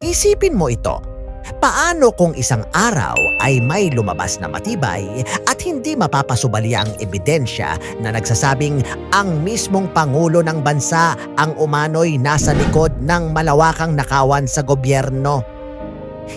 Isipin mo ito. Paano kung isang araw ay may lumabas na matibay at hindi mapapasubali ang ebidensya na nagsasabing ang mismong Pangulo ng bansa ang umano'y nasa likod ng malawakang nakawan sa gobyerno?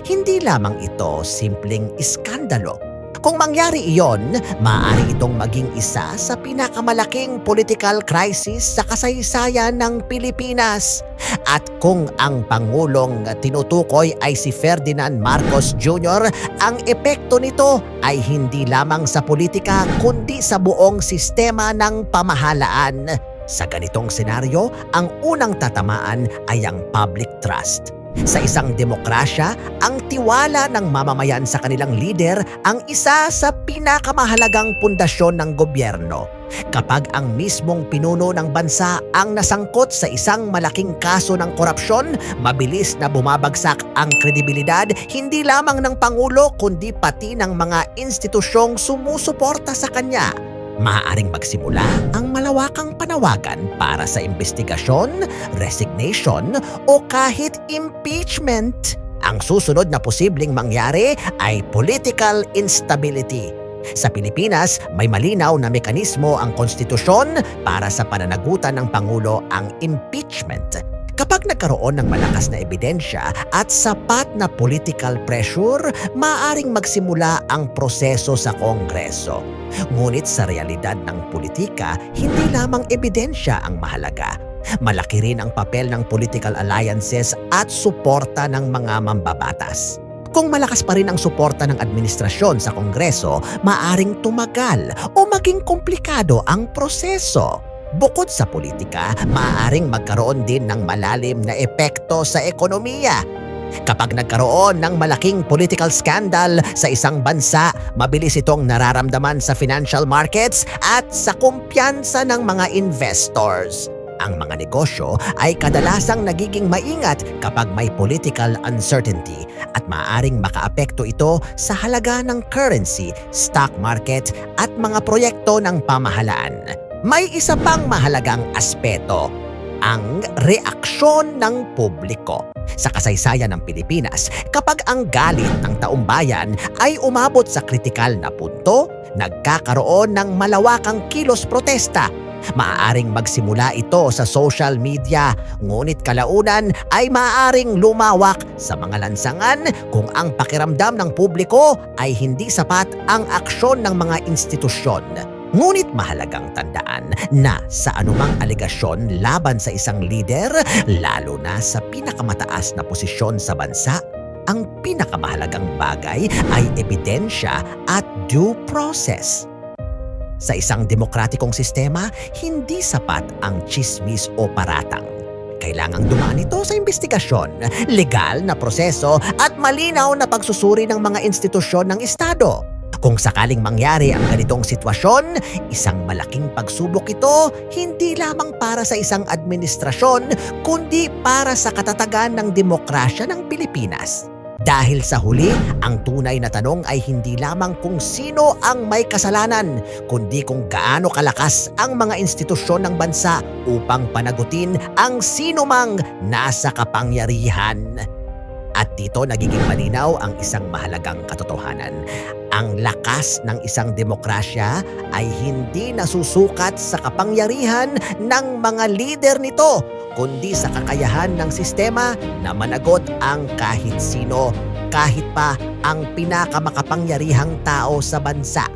Hindi lamang ito simpleng iskandalo. Kung mangyari iyon, maaari itong maging isa sa pinakamalaking political crisis sa kasaysayan ng Pilipinas. At kung ang Pangulong tinutukoy ay si Ferdinand Marcos Jr., ang epekto nito ay hindi lamang sa politika kundi sa buong sistema ng pamahalaan. Sa ganitong senaryo, ang unang tatamaan ay ang public trust. Sa isang demokrasya, ang tiwala ng mamamayan sa kanilang lider ang isa sa pinakamahalagang pundasyon ng gobyerno. Kapag ang mismong pinuno ng bansa ang nasangkot sa isang malaking kaso ng korupsyon, mabilis na bumabagsak ang kredibilidad hindi lamang ng Pangulo kundi pati ng mga institusyong sumusuporta sa kanya. Maaaring magsimula ang malawakang panawagan para sa investigasyon, resignation o kahit impeachment. Ang susunod na posibleng mangyari ay political instability. Sa Pilipinas, may malinaw na mekanismo ang konstitusyon para sa pananagutan ng Pangulo ang impeachment. Kapag nagkaroon ng malakas na ebidensya at sapat na political pressure, maaaring magsimula ang proseso sa Kongreso. Ngunit sa realidad ng politika, hindi lamang ebidensya ang mahalaga. Malaki rin ang papel ng political alliances at suporta ng mga mambabatas. Kung malakas pa rin ang suporta ng administrasyon sa Kongreso, maaaring tumagal o maging komplikado ang proseso. Bukod sa politika, maaaring magkaroon din ng malalim na epekto sa ekonomiya. Kapag nagkaroon ng malaking political scandal sa isang bansa, mabilis itong nararamdaman sa financial markets at sa kumpiyansa ng mga investors. Ang mga negosyo ay kadalasang nagiging maingat kapag may political uncertainty at maaaring makaapekto ito sa halaga ng currency, stock market at mga proyekto ng pamahalaan. May isa pang mahalagang aspeto, ang reaksyon ng publiko. Sa kasaysayan ng Pilipinas, kapag ang galit ng taumbayan ay umabot sa kritikal na punto, nagkakaroon ng malawakang kilos protesta. Maaaring magsimula ito sa social media, ngunit kalaunan ay maaaring lumawak sa mga lansangan kung ang pakiramdam ng publiko ay hindi sapat ang aksyon ng mga institusyon. Ngunit mahalagang tandaan na sa anumang alegasyon laban sa isang lider, lalo na sa pinakamataas na posisyon sa bansa, ang pinakamahalagang bagay ay ebidensya at due process. Sa isang demokratikong sistema, hindi sapat ang tsismis o paratang. Kailangang dumaan ito sa investigasyon, legal na proseso at malinaw na pagsusuri ng mga institusyon ng Estado. Kung sakaling mangyari ang ganitong sitwasyon, isang malaking pagsubok ito hindi lamang para sa isang administrasyon, kundi para sa katatagan ng demokrasya ng Pilipinas. Dahil sa huli, ang tunay na tanong ay hindi lamang kung sino ang may kasalanan, kundi kung gaano kalakas ang mga institusyon ng bansa upang panagutin ang sinumang nasa kapangyarihan. At dito nagiging malinaw ang isang mahalagang katotohanan. Ang lakas ng isang demokrasya ay hindi nasusukat sa kapangyarihan ng mga lider nito, kundi sa kakayahan ng sistema na managot ang kahit sino, kahit pa ang pinakamakapangyarihang tao sa bansa.